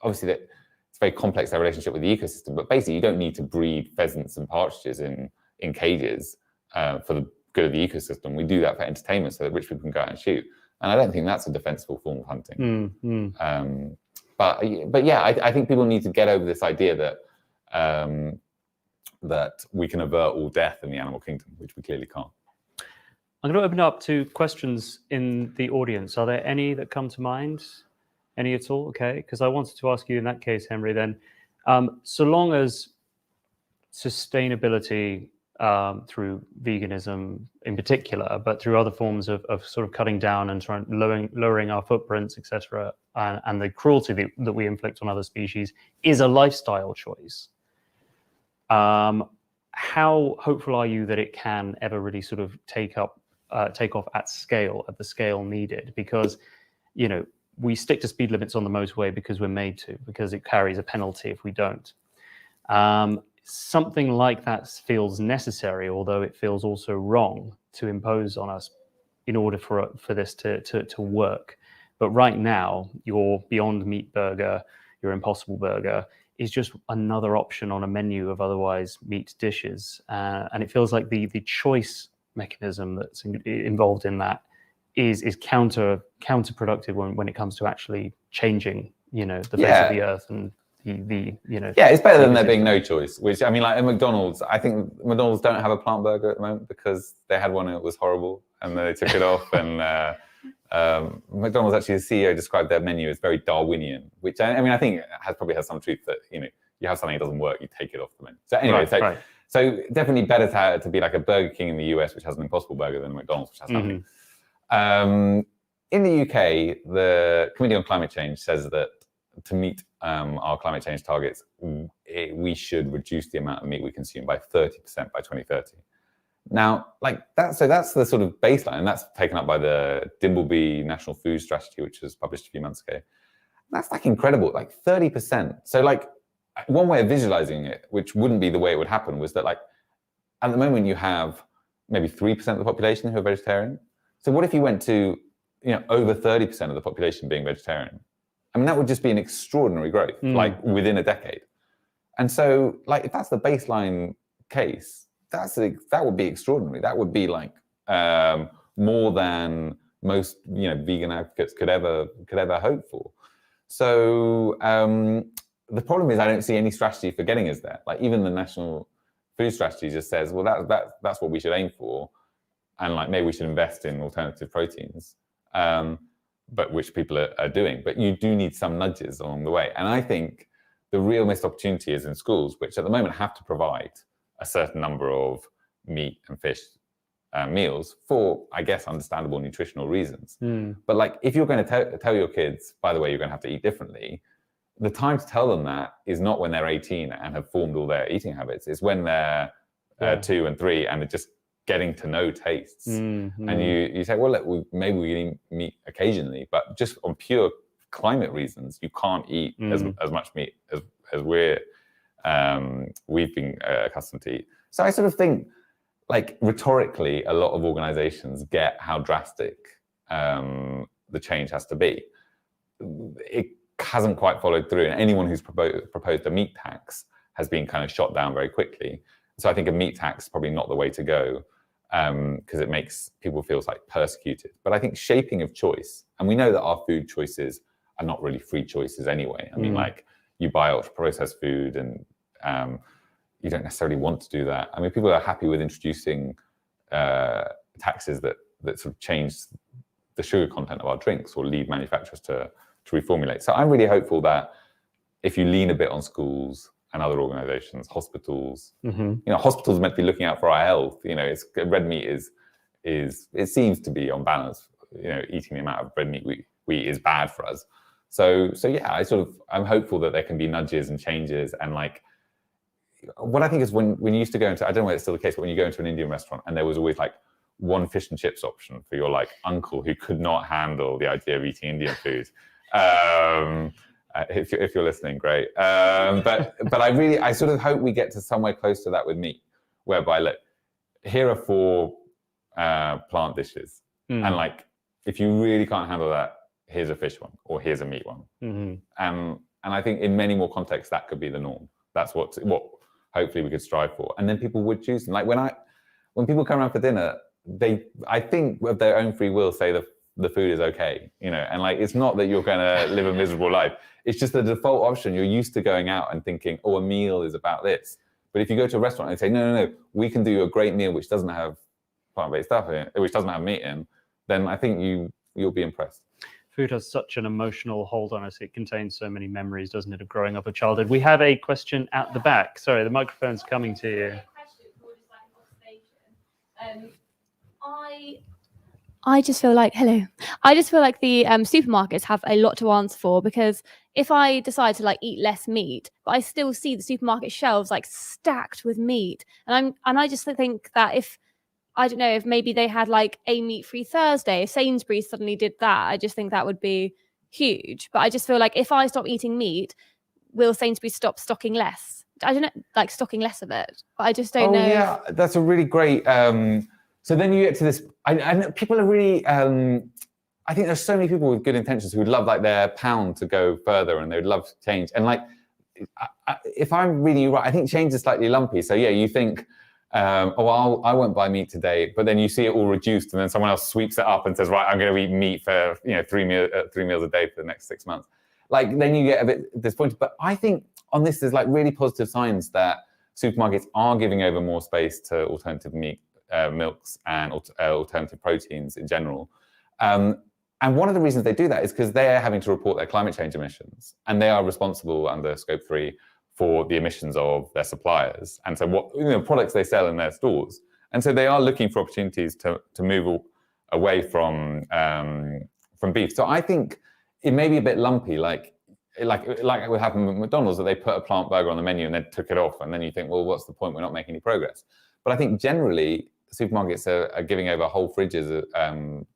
obviously it's very complex, their relationship with the ecosystem, but basically you don't need to breed pheasants and partridges in cages for the good of the ecosystem. We do that for entertainment so that rich people can go out and shoot. And I don't think that's a defensible form of hunting. But yeah, I think people need to get over this idea that that we can avert all death in the animal kingdom, which we clearly can't. I'm going to open up to questions in the audience. Are there any that come to mind? Any at all? Okay, because I wanted to ask you in that case, Henry, then, so long as sustainability through veganism in particular, but through other forms of sort of cutting down and lowering our footprints, etc., and the cruelty that we inflict on other species is a lifestyle choice. How hopeful are you that it can ever really sort of take up take off at scale, at the scale needed, because, you know, we stick to speed limits on the motorway because we're made to, because it carries a penalty if we don't. Something like that feels necessary, although it feels also wrong to impose on us in order for this to work. But right now, your Beyond Meat burger, your Impossible burger, is just another option on a menu of otherwise meat dishes. And it feels like the choice mechanism that's involved in that is counterproductive when it comes to actually changing, you know, the face of the earth and the you know. Yeah, it's better than there being no choice. Which, I mean, like at McDonald's, I think McDonald's don't have a plant burger at the moment because they had one and it was horrible, and they took it off. And McDonald's, actually, the CEO described their menu as very Darwinian, which I mean, I think probably has some truth that, you know, you have something that doesn't work, you take it off the menu. So anyway, so definitely better to be like a Burger King in the US, which has an Impossible Burger, than McDonald's, which has nothing. In the UK, the Committee on Climate Change says that to meet our climate change targets, we should reduce the amount of meat we consume by 30% by 2030. Now, like that, so that's the sort of baseline, and that's taken up by the Dimbleby National Food Strategy, which was published a few months ago. That's like incredible, like 30%. So like one way of visualizing it, which wouldn't be the way it would happen, was that like at the moment you have maybe 3% of the population who are vegetarian. So what if you went to, you know, over 30% of the population being vegetarian? I mean, that would just be an extraordinary growth, like within a decade. And so, like, if that's the baseline case, that would be extraordinary. That would be like more than most, you know, vegan advocates could ever hope for. So the problem is, I don't see any strategy for getting us there. Like, even the National Food Strategy just says, well, that's what we should aim for, and like maybe we should invest in alternative proteins. But which people are doing. But you do need some nudges along the way. And I think the real missed opportunity is in schools, which at the moment have to provide a certain number of meat and fish meals for, I guess, understandable nutritional reasons. But like, if you're going to tell your kids, by the way, you're going to have to eat differently, the time to tell them that is not when they're 18 and have formed all their eating habits. It's when they're 2 and 3 and they're just getting to know tastes. And you say, well, look, maybe we can eat meat occasionally, but just on pure climate reasons, you can't eat as much meat as we've been accustomed to eat. So I sort of think, like, rhetorically, a lot of organizations get how drastic the change has to be. It hasn't quite followed through, and anyone who's proposed a meat tax has been kind of shot down very quickly. So I think a meat tax is probably not the way to go, because it makes people feel like persecuted. But I think shaping of choice, and we know that our food choices are not really free choices anyway. I mean, like, you buy ultra processed food, and you don't necessarily want to do that. I mean, people are happy with introducing taxes that sort of change the sugar content of our drinks or lead manufacturers to reformulate. So I'm really hopeful that if you lean a bit on schools and other organizations, hospitals, you know, hospitals are meant to be looking out for our health. You know, red meat is it seems to be on balance. You know, eating the amount of red meat we eat is bad for us. So yeah, I'm hopeful that there can be nudges and changes. And like, what I think is when you used to go into, I don't know whether it's still the case, but when you go into an Indian restaurant and there was always like one fish and chips option for your like uncle who could not handle the idea of eating Indian food. If you're listening, great. But I sort of hope we get to somewhere close to that with meat, whereby, look, here are 4 plant dishes, and like, if you really can't handle that, here's a fish one or here's a meat one. And I think in many more contexts that could be the norm. That's what hopefully we could strive for, and then people would choose. And like, when people come around for dinner, I think of their own free will say the food is okay, you know, and like, it's not that you're going to live a miserable life. It's just the default option. You're used to going out and thinking, oh, a meal is about this. But if you go to a restaurant and say, no, we can do a great meal which doesn't have plant-based stuff in it, which doesn't have meat in, then I think you'll be impressed. Food has such an emotional hold on us. It contains so many memories, doesn't it, of growing up a childhood. We have a question at the back. Sorry, the microphone's coming to you. I just feel like, the supermarkets have a lot to answer for, because if I decide to like eat less meat, but I still see the supermarket shelves like stacked with meat, and I just think that if I don't know, if maybe they had like a meat-free Thursday, if Sainsbury's suddenly did that, I just think that would be huge. But I just feel like if I stop eating meat, will Sainsbury's stop stocking less? I don't know, like stocking less of it. But I just don't know. Yeah, that's a really great. So then you get to this. I know people are really. I think there's so many people with good intentions who would love like their pound to go further, and they'd love to change. And like, if I'm reading you right, I think change is slightly lumpy. So yeah, you think, I won't buy meat today, but then you see it all reduced, and then someone else sweeps it up and says, right, I'm going to eat meat for 3 meals a day for the next 6 months. Like then you get a bit disappointed. But I think on this, there's like really positive signs that supermarkets are giving over more space to alternative meat, milks, and alternative proteins in general. And one of the reasons they do that is because they're having to report their climate change emissions, and they are responsible under Scope 3 for the emissions of their suppliers, and so what products they sell in their stores. And so they are looking for opportunities to move away from beef. So I think it may be a bit lumpy, like it would happen with McDonald's, that they put a plant burger on the menu and then took it off, and then you think, well, what's the point? We're not making any progress. But I think generally supermarkets are giving over whole fridges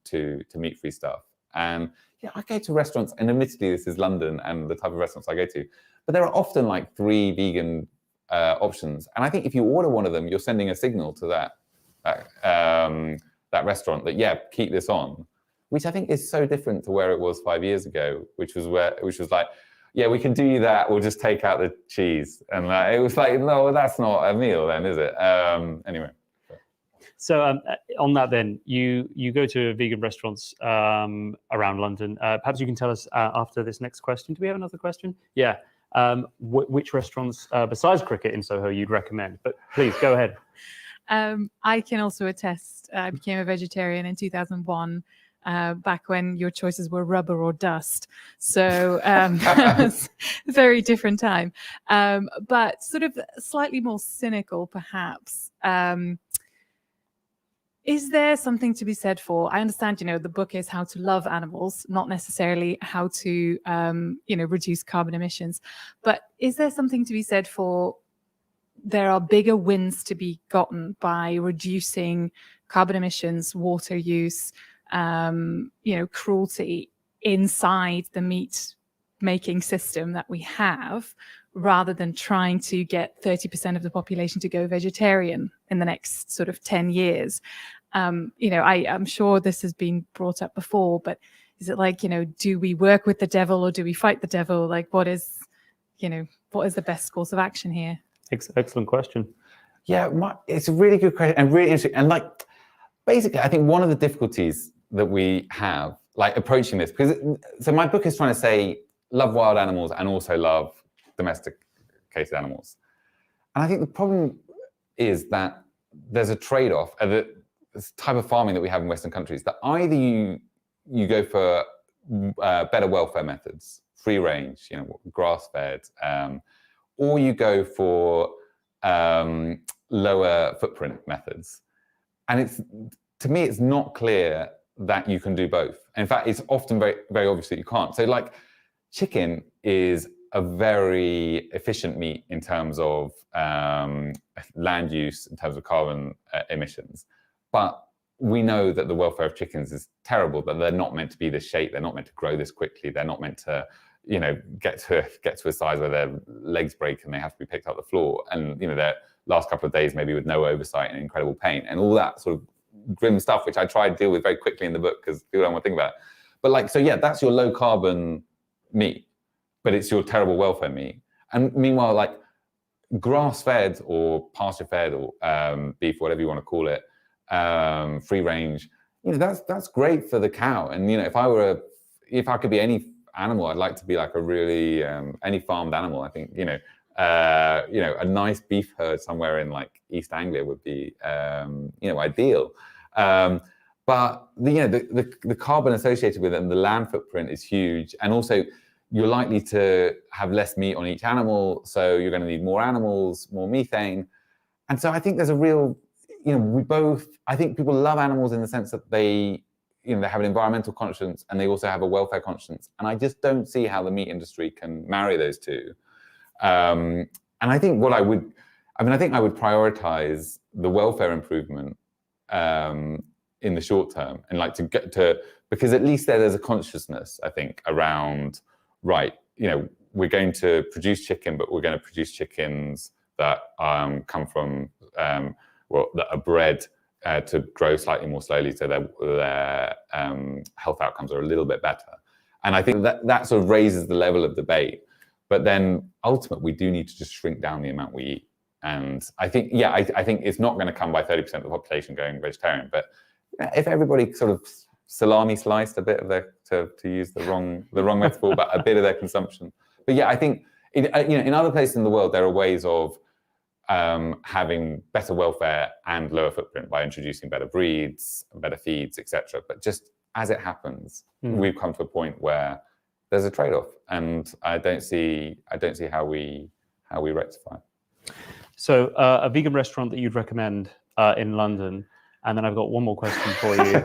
to meat-free stuff. And yeah, I go to restaurants, and admittedly this is London and the type of restaurants I go to, but there are often like 3 vegan options. And I think if you order one of them, you're sending a signal to that restaurant that, yeah, keep this on, which I think is so different to where it was 5 years ago, which was like, yeah, we can do that, we'll just take out the cheese. And it was like, no, that's not a meal then, is it? Anyway. So on that then, you go to vegan restaurants around London. Perhaps you can tell us after this next question. Do we have another question? Yeah. Which restaurants besides Cricket in Soho you'd recommend? But please, go ahead. I can also attest, I became a vegetarian in 2001, back when your choices were rubber or dust. So it's a very different time. But sort of slightly more cynical, perhaps. Is there something to be said for, I understand, the book is how to love animals, not necessarily how to, reduce carbon emissions. But is there something to be said for there are bigger wins to be gotten by reducing carbon emissions, water use, cruelty inside the meat making system that we have, rather than trying to get 30% of the population to go vegetarian in the next sort of 10 years. I'm sure this has been brought up before, but is it like, do we work with the devil or do we fight the devil? Like, what is the best course of action here? Excellent question. Yeah, it's a really good question and really interesting. And like, basically, I think one of the difficulties that we have, like approaching this, so my book is trying to say, love wild animals and also love domesticated animals. And I think the problem is that there's a trade-off, this type of farming that we have in Western countries, that either you go for better welfare methods, free range, grass-fed, or you go for lower footprint methods. And to me, it's not clear that you can do both. In fact, it's often very, very obvious that you can't. So like chicken is a very efficient meat in terms of land use, in terms of carbon emissions. But we know that the welfare of chickens is terrible, that they're not meant to be this shape. They're not meant to grow this quickly. They're not meant to, get to a size where their legs break and they have to be picked up the floor. And, their last couple of days maybe with no oversight and incredible pain and all that sort of grim stuff, which I try to deal with very quickly in the book because people don't want to think about it. But so yeah, that's your low carbon meat, but it's your terrible welfare meat. And meanwhile, like grass-fed or pasture-fed or beef, whatever you want to call it, free range, that's great for the cow. And if I could be any animal, I'd like to be like a really any farmed animal. I think a nice beef herd somewhere in like East Anglia would be ideal. But the carbon associated with it and the land footprint is huge, and also you're likely to have less meat on each animal, so you're going to need more animals, more methane. And so I think there's a real, I think people love animals in the sense that they have an environmental conscience and they also have a welfare conscience. And I just don't see how the meat industry can marry those two. And I think I would prioritize the welfare improvement in the short term, and like to get to, because at least there's a consciousness, I think, around, right, you know, we're going to produce chicken, but we're going to produce chickens that come from, well, that are bred to grow slightly more slowly, so their health outcomes are a little bit better. And I think that sort of raises the level of debate. But then ultimately, we do need to just shrink down the amount we eat. And I think, yeah, I think it's not going to come by 30% of the population going vegetarian. But if everybody sort of salami sliced a bit of their, to use the wrong metaphor, but a bit of their consumption. But yeah, I think in other places in the world, there are ways of having better welfare and lower footprint by introducing better breeds, better feeds, etc. But just as it happens, we've come to a point where there's a trade-off, and I don't see how we rectify it. So a vegan restaurant that you'd recommend in London, and then I've got one more question for you,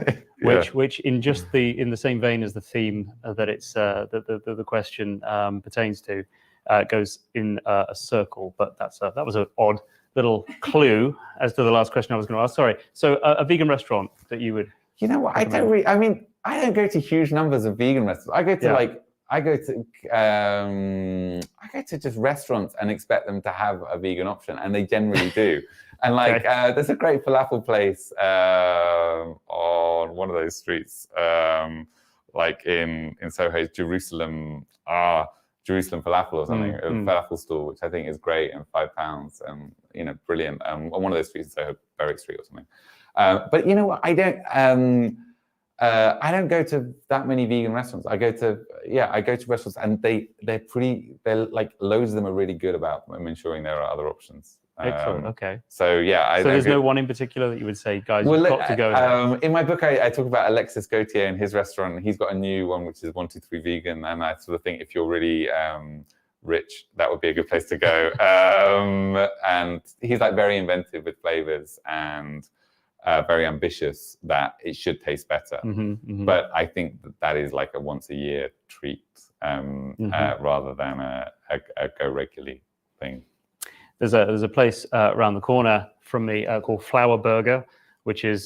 which in just in the same vein as the theme that it's the question pertains to, goes in a circle. But that was an odd little clue as to the last question I was going to ask. Sorry. So a vegan restaurant that you would. You know what? I don't go to huge numbers of vegan restaurants. I go to just restaurants and expect them to have a vegan option, and they generally do. And like, there's a great falafel place on one of those streets, like in Soho, Jerusalem falafel or something, a falafel store, which I think is great, and £5, and you know, brilliant. On one of those streets in Soho, Berwick Street or something. But you know what? I don't go to that many vegan restaurants. I go to restaurants, and they're like, loads of them are really good about ensuring there are other options. Excellent. Okay. So yeah. So there's no one in particular that you would say, guys, you've got to go. In my book, I talk about Alexis Gauthier and his restaurant. He's got a new one, which is 123 Vegan, and I sort of think if you're really rich, that would be a good place to go. And he's like very inventive with flavors and very ambitious that it should taste better. But I think that is like a once a year treat rather than a go regularly thing. There's a place around the corner from me called Flower Burger, which is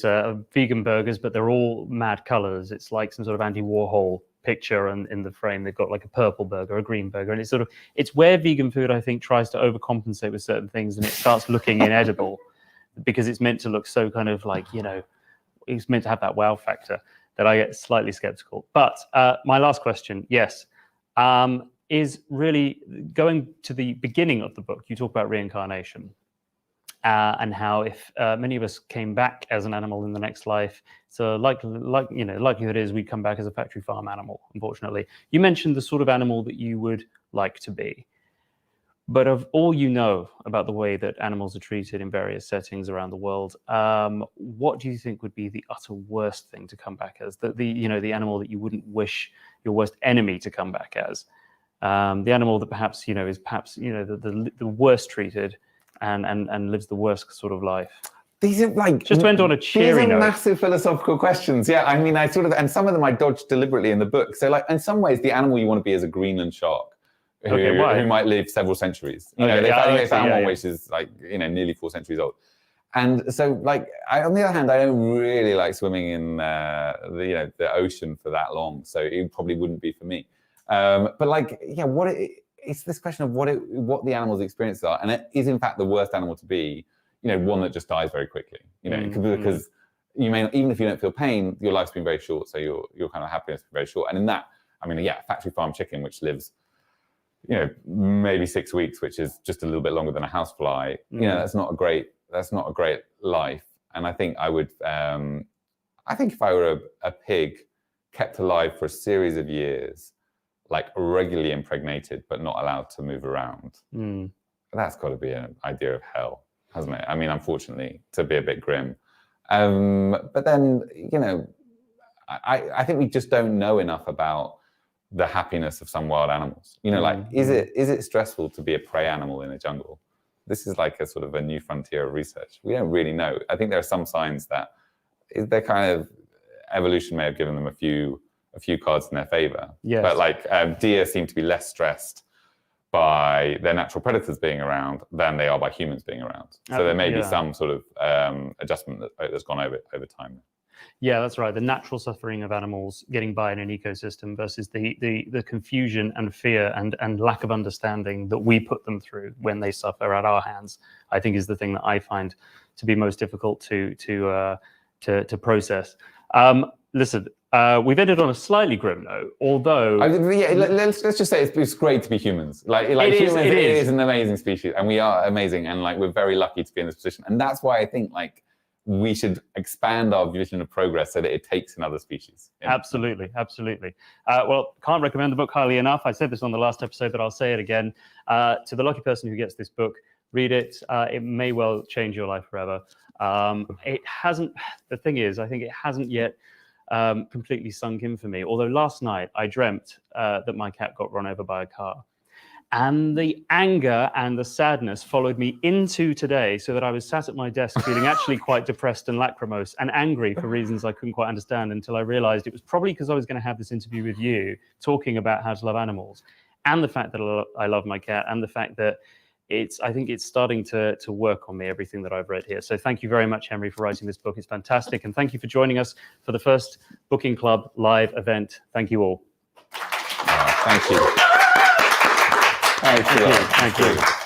vegan burgers, but they're all mad colors. It's like some sort of Andy Warhol picture, and in the frame they've got like a purple burger, a green burger, and it's where vegan food, I think, tries to overcompensate with certain things, and it starts looking inedible because it's meant to look so kind of like, you know, it's meant to have that wow factor, that I get slightly skeptical. But my last question, yes, is really going to the beginning of the book. You talk about reincarnation and how if many of us came back as an animal in the next life, so likelihood is we'd come back as a factory farm animal, unfortunately. You mentioned the sort of animal that you would like to be. But of all you know about the way that animals are treated in various settings around the world, what do you think would be the utter worst thing to come back as? The animal that you wouldn't wish your worst enemy to come back as? The animal that perhaps, you know, is perhaps, you know, the worst treated and lives the worst sort of life. These are like just went on a cheery note. Massive philosophical questions. Yeah, I mean, and some of them I dodged deliberately in the book. So like, in some ways, the animal you want to be is a Greenland shark. Who might live several centuries. You know, they found one which is like, you know, nearly 4 centuries old. And so, like, on the other hand, I don't really like swimming in the ocean for that long, so it probably wouldn't be for me. But like, yeah, it's this question of what the animal's experiences are, and it is in fact the worst animal to be, you know, one that just dies very quickly. You know, because you may not, even if you don't feel pain, your life's been very short, so your kind of happiness is very short. And in that, I mean, yeah, factory farm chicken, which lives, you know, maybe 6 weeks, which is just a little bit longer than a housefly. You know, that's not a great life. And I think I would, I think if I were a pig kept alive for a series of years, like regularly impregnated, but not allowed to move around, that's got to be an idea of hell, hasn't it? I mean, unfortunately, to be a bit grim. But then, you know, I think we just don't know enough about the happiness of some wild animals. You know, like, is it stressful to be a prey animal in a jungle? This is like a sort of a new frontier of research. We don't really know. I think there are some signs that their kind of evolution may have given them a few cards in their favor. Yes. But like deer seem to be less stressed by their natural predators being around than they are by humans being around. So there may be some sort of adjustment that's gone over time. Yeah, that's right. The natural suffering of animals getting by in an ecosystem versus the confusion and fear and lack of understanding that we put them through when they suffer at our hands, I think is the thing that I find to be most difficult to process. Listen, we've ended on a slightly grim note, although let's just say it's great to be humans. Like humans, it is an amazing species, and we are amazing, and like we're very lucky to be in this position, and that's why I think like we should expand our vision of progress so that it takes in other species. Absolutely. Well, can't recommend the book highly enough. I said this on the last episode, but I'll say it again. To the lucky person who gets this book, read it. It may well change your life forever. It hasn't. The thing is, I think it hasn't yet completely sunk in for me. Although last night I dreamt that my cat got run over by a car. And the anger and the sadness followed me into today, so that I was sat at my desk feeling actually quite depressed and lachrymose and angry for reasons I couldn't quite understand, until I realized it was probably because I was going to have this interview with you talking about how to love animals, and the fact that I love my cat, and the fact that I think it's starting to work on me, everything that I've read here. So thank you very much, Henry, for writing this book. It's fantastic. And thank you for joining us for the first Booking Club live event. Thank you all. Thank you. Thank you.